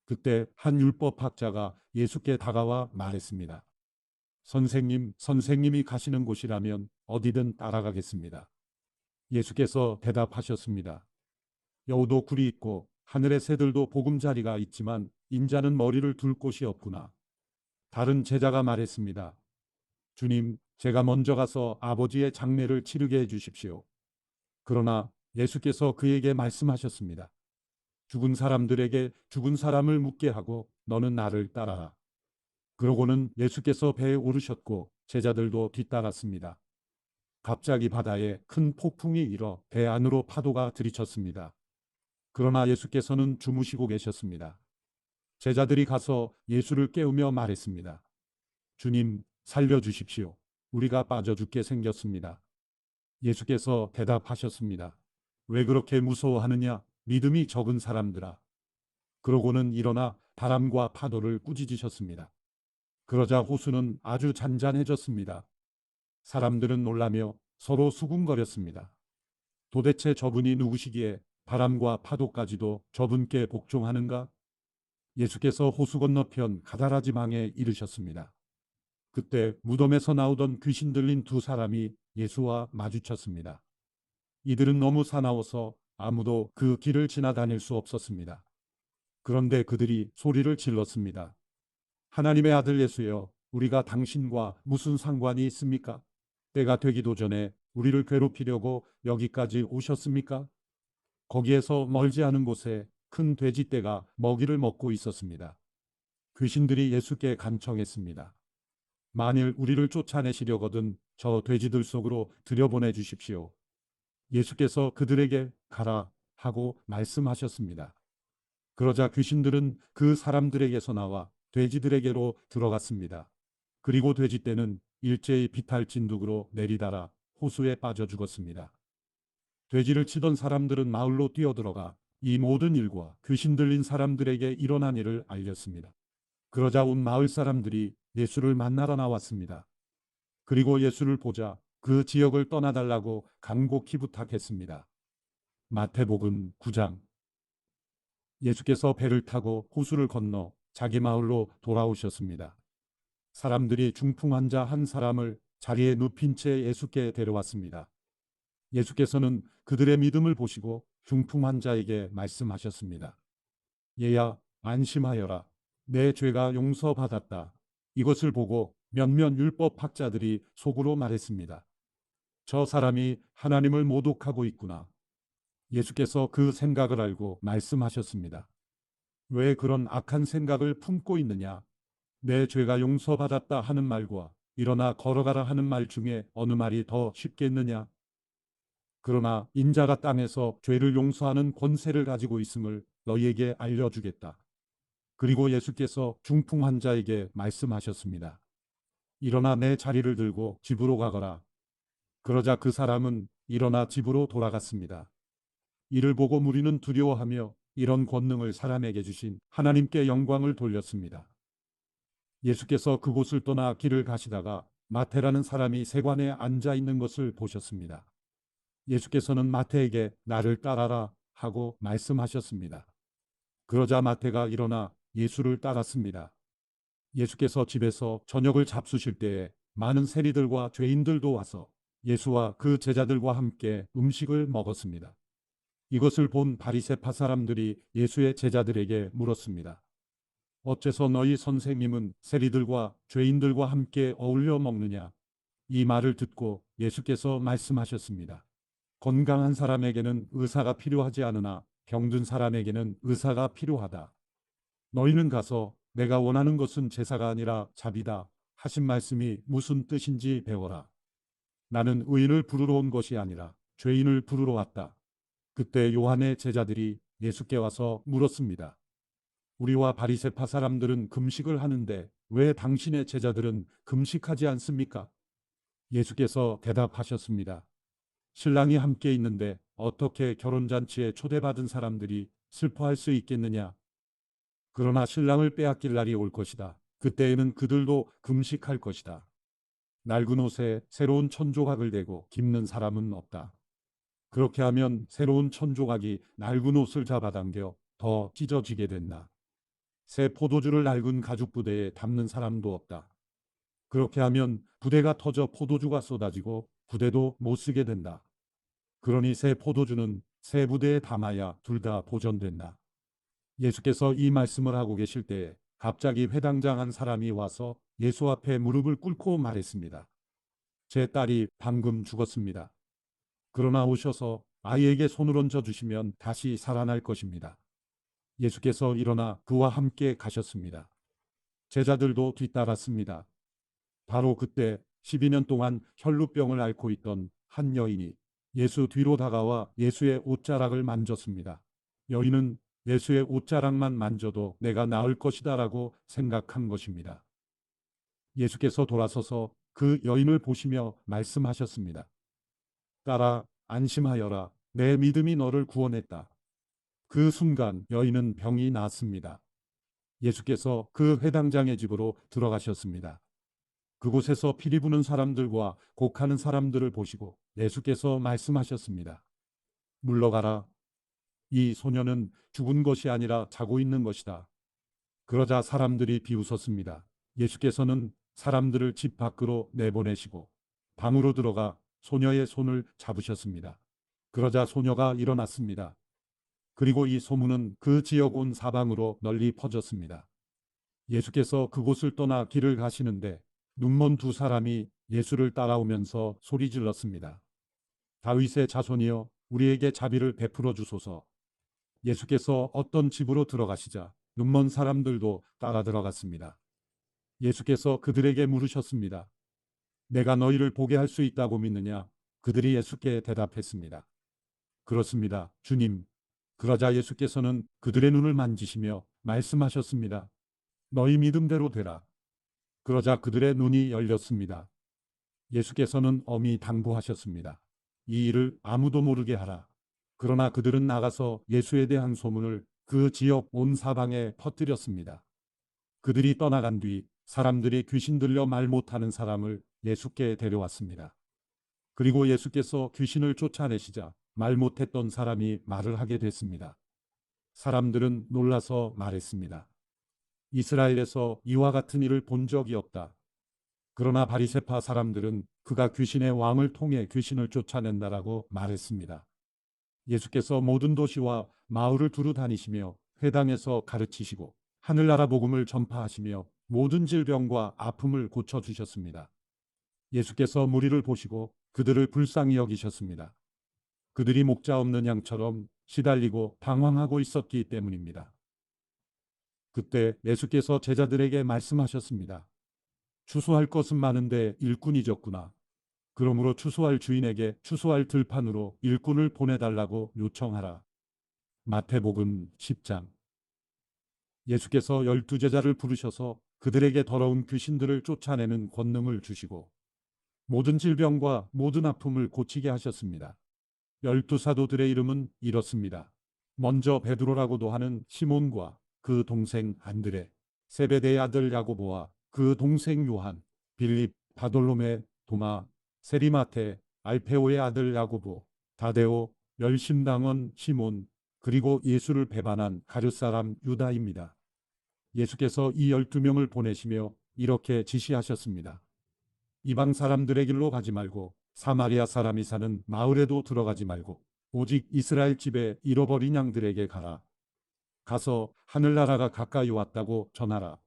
[SPEAKER 1] 그때 한 율법학자가 예수께 다가와 말했습니다. 선생님, 선생님이 가시는 곳이라면 어디든 따라가겠습니다. 예수께서 대답하셨습니다. 여우도 굴이 있고 하늘의 새들도 보금자리가 있지만 인자는 머리를 둘 곳이 없구나. 다른 제자가 말했습니다. 주님, 제가 먼저 가서 아버지의 장례를 치르게 해주십시오. 그러나 예수께서 그에게 말씀하셨습니다. 죽은 사람들에게 죽은 사람을 묻게 하고 너는 나를 따라라. 그러고는 예수께서 배에 오르셨고 제자들도 뒤따랐습니다. 갑자기 바다에 큰 폭풍이 일어 배 안으로 파도가 들이쳤습니다. 그러나 예수께서는 주무시고 계셨습니다. 제자들이 가서 예수를 깨우며 말했습니다. 주님, 살려주십시오. 우리가 빠져 죽게 생겼습니다. 예수께서 대답하셨습니다. 왜 그렇게 무서워하느냐? 믿음이 적은 사람들아. 그러고는 일어나 바람과 파도를 꾸짖으셨습니다. 그러자 호수는 아주 잔잔해졌습니다. 사람들은 놀라며 서로 수군거렸습니다. 도대체 저분이 누구시기에 바람과 파도까지도 저분께 복종하는가? 예수께서 호수 건너편 가다라 지방에 이르셨습니다. 그때 무덤에서 나오던 귀신 들린 두 사람이 예수와 마주쳤습니다. 이들은 너무 사나워서 아무도 그 길을 지나다닐 수 없었습니다. 그런데 그들이 소리를 질렀습니다. 하나님의 아들 예수여, 우리가 당신과 무슨 상관이 있습니까? 때가 되기도 전에 우리를 괴롭히려고 여기까지 오셨습니까? 거기에서 멀지 않은 곳에 큰 돼지떼가 먹이를 먹고 있었습니다. 귀신들이 예수께 간청했습니다. 만일 우리를 쫓아내시려거든 저 돼지들 속으로 들여보내 주십시오. 예수께서 그들에게 가라 하고 말씀하셨습니다. 그러자 귀신들은 그 사람들에게서 나와 돼지들에게로 들어갔습니다. 그리고 돼지떼는 일제히 비탈 진둑으로 내리달아 호수에 빠져 죽었습니다. 돼지를 치던 사람들은 마을로 뛰어들어가 이 모든 일과 귀신 들린 사람들에게 일어난 일을 알렸습니다. 그러자 온 마을 사람들이 예수를 만나러 나왔습니다. 그리고 예수를 보자 그 지역을 떠나달라고 간곡히 부탁했습니다. 마태복음 9장. 예수께서 배를 타고 호수를 건너 자기 마을로 돌아오셨습니다. 사람들이 중풍 환자 한 사람을 자리에 눕힌 채 예수께 데려왔습니다. 예수께서는 그들의 믿음을 보시고 중풍 환자에게 말씀하셨습니다. 얘야, 안심하여라. 내 죄가 용서받았다. 이것을 보고 몇몇 율법학자들이 속으로 말했습니다. 저 사람이 하나님을 모독하고 있구나. 예수께서 그 생각을 알고 말씀하셨습니다. 왜 그런 악한 생각을 품고 있느냐? 내 죄가 용서받았다 하는 말과 일어나 걸어가라 하는 말 중에 어느 말이 더 쉽겠느냐? 그러나 인자가 땅에서 죄를 용서하는 권세를 가지고 있음을 너희에게 알려주겠다. 그리고 예수께서 중풍 환자에게 말씀하셨습니다. 일어나 내 자리를 들고 집으로 가거라. 그러자 그 사람은 일어나 집으로 돌아갔습니다. 이를 보고 무리는 두려워하며 이런 권능을 사람에게 주신 하나님께 영광을 돌렸습니다. 예수께서 그곳을 떠나 길을 가시다가 마태라는 사람이 세관에 앉아 있는 것을 보셨습니다. 예수께서는 마태에게 나를 따라라 하고 말씀하셨습니다. 그러자 마태가 일어나 예수를 따랐습니다. 예수께서 집에서 저녁을 잡수실 때에 많은 세리들과 죄인들도 와서 예수와 그 제자들과 함께 음식을 먹었습니다. 이것을 본 바리새파 사람들이 예수의 제자들에게 물었습니다. 어째서 너희 선생님은 세리들과 죄인들과 함께 어울려 먹느냐? 이 말을 듣고 예수께서 말씀하셨습니다. 건강한 사람에게는 의사가 필요하지 않으나 병든 사람에게는 의사가 필요하다. 너희는 가서 내가 원하는 것은 제사가 아니라 자비다 하신 말씀이 무슨 뜻인지 배워라. 나는 의인을 부르러 온 것이 아니라 죄인을 부르러 왔다. 그때 요한의 제자들이 예수께 와서 물었습니다. 우리와 바리새파 사람들은 금식을 하는데 왜 당신의 제자들은 금식하지 않습니까? 예수께서 대답하셨습니다. 신랑이 함께 있는데 어떻게 결혼잔치에 초대받은 사람들이 슬퍼할 수 있겠느냐? 그러나 신랑을 빼앗길 날이 올 것이다. 그때에는 그들도 금식할 것이다. 낡은 옷에 새로운 천조각을 대고 깁는 사람은 없다. 그렇게 하면 새로운 천조각이 낡은 옷을 잡아당겨 더 찢어지게 된다. 새 포도주를 낡은 가죽 부대에 담는 사람도 없다. 그렇게 하면 부대가 터져 포도주가 쏟아지고 부대도 못 쓰게 된다. 그러니 새 포도주는 새 부대에 담아야 둘 다 보존된다. 예수께서 이 말씀을 하고 계실 때에 갑자기 회당장 한 사람이 와서 예수 앞에 무릎을 꿇고 말했습니다. 제 딸이 방금 죽었습니다. 그러나 오셔서 아이에게 손을 얹어 주시면 다시 살아날 것입니다. 예수께서 일어나 그와 함께 가셨습니다. 제자들도 뒤따랐습니다. 바로 그때 12년 동안 혈루병을 앓고 있던 한 여인이 예수 뒤로 다가와 예수의 옷자락을 만졌습니다. 여인은 예수의 옷자락만 만져도 내가 나을 것이다라고 생각한 것입니다. 예수께서 돌아서서 그 여인을 보시며 말씀하셨습니다. 딸아, 안심하여라. 내 믿음이 너를 구원했다. 그 순간 여인은 병이 나았습니다. 예수께서 그 회당장의 집으로 들어가셨습니다. 그곳에서 피리 부는 사람들과 곡하는 사람들을 보시고 예수께서 말씀하셨습니다. 물러가라. 이 소녀는 죽은 것이 아니라 자고 있는 것이다. 그러자 사람들이 비웃었습니다. 예수께서는 사람들을 집 밖으로 내보내시고 방으로 들어가 소녀의 손을 잡으셨습니다. 그러자 소녀가 일어났습니다. 그리고 이 소문은 그 지역 온 사방으로 널리 퍼졌습니다. 예수께서 그곳을 떠나 길을 가시는데 눈먼 두 사람이 예수를 따라오면서 소리 질렀습니다. 다윗의 자손이여 우리에게 자비를 베풀어 주소서. 예수께서 어떤 집으로 들어가시자 눈먼 사람들도 따라 들어갔습니다. 예수께서 그들에게 물으셨습니다. 내가 너희를 보게 할 수 있다고 믿느냐? 그들이 예수께 대답했습니다. 그렇습니다, 주님. 그러자 예수께서는 그들의 눈을 만지시며 말씀하셨습니다. 너희 믿음대로 되라. 그러자 그들의 눈이 열렸습니다. 예수께서는 엄히 당부하셨습니다. 이 일을 아무도 모르게 하라. 그러나 그들은 나가서 예수에 대한 소문을 그 지역 온 사방에 퍼뜨렸습니다. 그들이 떠나간 뒤 사람들이 귀신 들려 말 못하는 사람을 예수께 데려왔습니다. 그리고 예수께서 귀신을 쫓아내시자 말 못했던 사람이 말을 하게 됐습니다. 사람들은 놀라서 말했습니다. 이스라엘에서 이와 같은 일을 본 적이 없다. 그러나 바리새파 사람들은 그가 귀신의 왕을 통해 귀신을 쫓아낸다라고 말했습니다. 예수께서 모든 도시와 마을을 두루 다니시며 회당에서 가르치시고 하늘나라 복음을 전파하시며 모든 질병과 아픔을 고쳐주셨습니다. 예수께서 무리를 보시고 그들을 불쌍히 여기셨습니다. 그들이 목자 없는 양처럼 시달리고 방황하고 있었기 때문입니다. 그때 예수께서 제자들에게 말씀하셨습니다. 추수할 것은 많은데 일꾼이 적구나. 그러므로 추수할 주인에게 추수할 들판으로 일꾼을 보내달라고 요청하라. 마태복음 10장. 예수께서 12제자를 부르셔서 그들에게 더러운 귀신들을 쫓아내는 권능을 주시고 모든 질병과 모든 아픔을 고치게 하셨습니다. 12사도들의 이름은 이렇습니다. 먼저 베드로라고도 하는 시몬과 그 동생 안드레, 세베대의 아들 야고보와 그 동생 요한, 빌립, 바돌로메, 도마, 세리마테, 알페오의 아들 야고보, 다데오, 열심당원 시몬, 그리고 예수를 배반한 가룟 사람 유다입니다. 예수께서 이 12명을 보내시며 이렇게 지시하셨습니다. 이방 사람들의 길로 가지 말고 사마리아 사람이 사는 마을에도 들어가지 말고 오직 이스라엘 집에 잃어버린 양들에게 가라. 가서 하늘나라가 가까이 왔다고 전하라.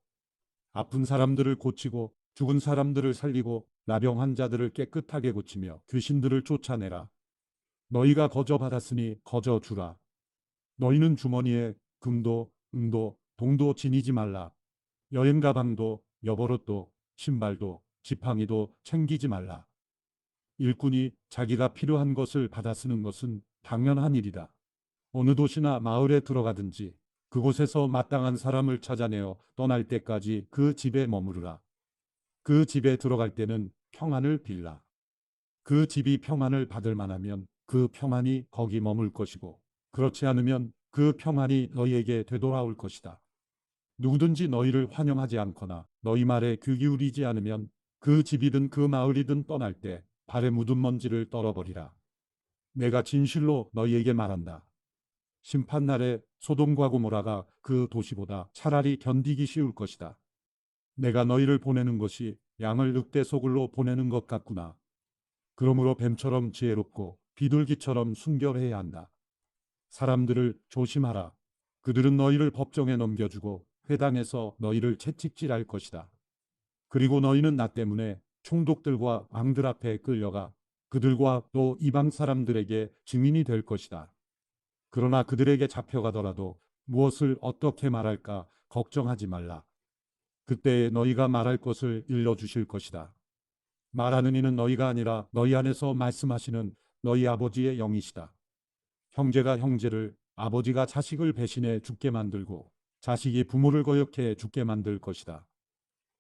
[SPEAKER 1] 아픈 사람들을 고치고 죽은 사람들을 살리고 나병 환자들을 깨끗하게 고치며 귀신들을 쫓아내라. 너희가 거저 받았으니 거저 주라. 너희는 주머니에 금도 은도 동도 지니지 말라. 여행 가방도 여버릇도 신발도 지팡이도 챙기지 말라. 일꾼이 자기가 필요한 것을 받아 쓰는 것은 당연한 일이다. 어느 도시나 마을에 들어가든지 그곳에서 마땅한 사람을 찾아내어 떠날 때까지 그 집에 머무르라. 그 집에 들어갈 때는 평안을 빌라. 그 집이 평안을 받을 만하면 그 평안이 거기 머물 것이고 그렇지 않으면 그 평안이 너희에게 되돌아올 것이다. 누구든지 너희를 환영하지 않거나 너희 말에 귀 기울이지 않으면 그 집이든 그 마을이든 떠날 때 발에 묻은 먼지를 떨어버리라. 내가 진실로 너희에게 말한다. 심판날에 소돔과 고모라가 그 도시보다 차라리 견디기 쉬울 것이다. 내가 너희를 보내는 것이 양을 늑대 소굴로 보내는 것 같구나. 그러므로 뱀처럼 지혜롭고 비둘기처럼 순결해야 한다. 사람들을 조심하라. 그들은 너희를 법정에 넘겨주고 회당에서 너희를 채찍질할 것이다. 그리고 너희는 나 때문에 총독들과 왕들 앞에 끌려가 그들과 또 이방 사람들에게 증인이 될 것이다. 그러나 그들에게 잡혀가더라도 무엇을 어떻게 말할까 걱정하지 말라. 그때에 너희가 말할 것을 일러주실 것이다. 말하는 이는 너희가 아니라 너희 안에서 말씀하시는 너희 아버지의 영이시다. 형제가 형제를, 아버지가 자식을 배신해 죽게 만들고 자식이 부모를 거역해 죽게 만들 것이다.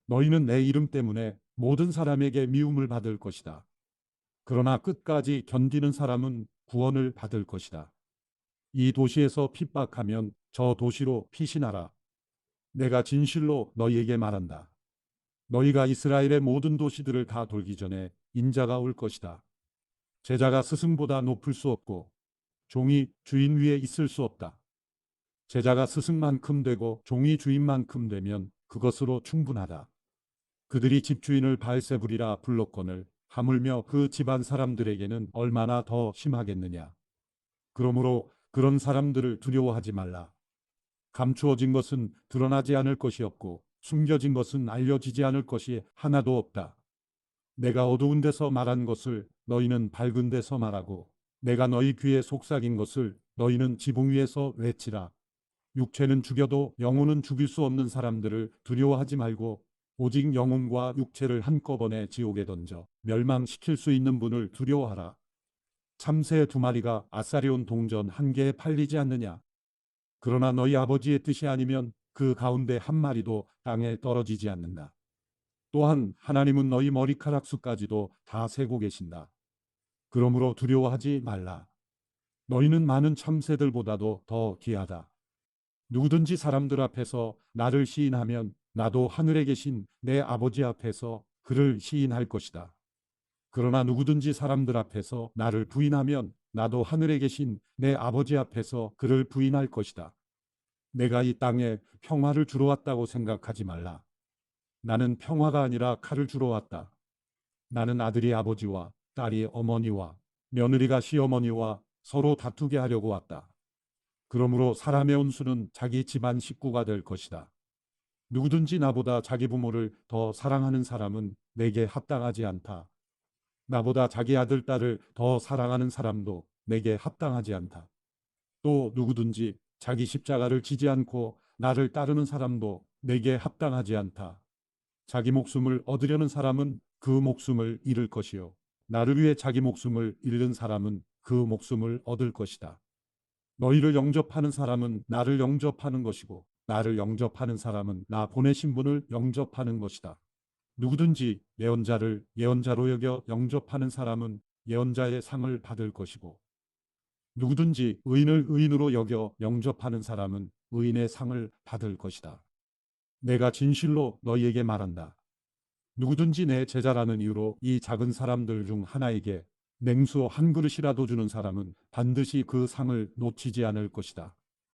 [SPEAKER 1] 너희는 내 이름 때문에 모든 사람에게 미움을 받을 것이다. 그러나 끝까지 견디는 사람은 구원을 받을 것이다. 이 도시에서 핍박하면 저 도시로 피신하라. 내가 진실로 너희에게 말한다. 너희가 이스라엘의 모든 도시들을 다 돌기 전에 인자가 올 것이다. 제자가 스승보다 높을 수 없고 종이 주인 위에 있을 수 없다. 제자가 스승만큼 되고 종이 주인만큼 되면 그것으로 충분하다. 그들이 집주인을 바알세불이라 불렀거늘 하물며 그 집안 사람들에게는 얼마나 더 심하겠느냐. 그러므로 그런 사람들을 두려워하지 말라. 감추어진 것은 드러나지 않을 것이 없고 숨겨진 것은 알려지지 않을 것이 하나도 없다. 내가 어두운 데서 말한 것을 너희는 밝은 데서 말하고 내가 너희 귀에 속삭인 것을 너희는 지붕 위에서 외치라. 육체는 죽여도 영혼은 죽일 수 없는 사람들을 두려워하지 말고 오직 영혼과 육체를 한꺼번에 지옥에 던져 멸망시킬 수 있는 분을 두려워하라. 참새 2마리가 아사리온 동전 1개에 팔리지 않느냐. 그러나 너희 아버지의 뜻이 아니면 그 가운데 1마리도 땅에 떨어지지 않는다. 또한 하나님은 너희 머리카락 수까지도 다 세고 계신다. 그러므로 두려워하지 말라. 너희는 많은 참새들보다도 더 귀하다. 누구든지 사람들 앞에서 나를 시인하면 나도 하늘에 계신 내 아버지 앞에서 그를 시인할 것이다. 그러나 누구든지 사람들 앞에서 나를 부인하면 나도 하늘에 계신 내 아버지 앞에서 그를 부인할 것이다. 내가 이 땅에 평화를 주러 왔다고 생각하지 말라. 나는 평화가 아니라 칼을 주러 왔다. 나는 아들이 아버지와 딸이 어머니와 며느리가 시어머니와 서로 다투게 하려고 왔다. 그러므로 사람의 온수는 자기 집안 식구가 될 것이다. 누구든지 나보다 자기 부모를 더 사랑하는 사람은 내게 합당하지 않다. 나보다 자기 아들, 딸을 더 사랑하는 사람도 내게 합당하지 않다. 또 누구든지 자기 십자가를 지지 않고 나를 따르는 사람도 내게 합당하지 않다. 자기 목숨을 얻으려는 사람은 그 목숨을 잃을 것이요. 나를 위해 자기 목숨을 잃는 사람은 그 목숨을 얻을 것이다. 너희를 영접하는 사람은 나를 영접하는 것이고 나를 영접하는 사람은 나 보내신 분을 영접하는 것이다. 누구든지 예언자를 예언자로 여겨 영접하는 사람은 예언자의 상을 받을 것이고 누구든지 의인을 의인으로 여겨 영접하는 사람은 의인의 상을 받을 것이다. 내가 진실로 너희에게 말한다. 누구든지 내 제자라는 이유로 이 작은 사람들 중 하나에게 냉수 한 그릇이라도 주는 사람은 반드시 그 상을 놓치지 않을 것이다.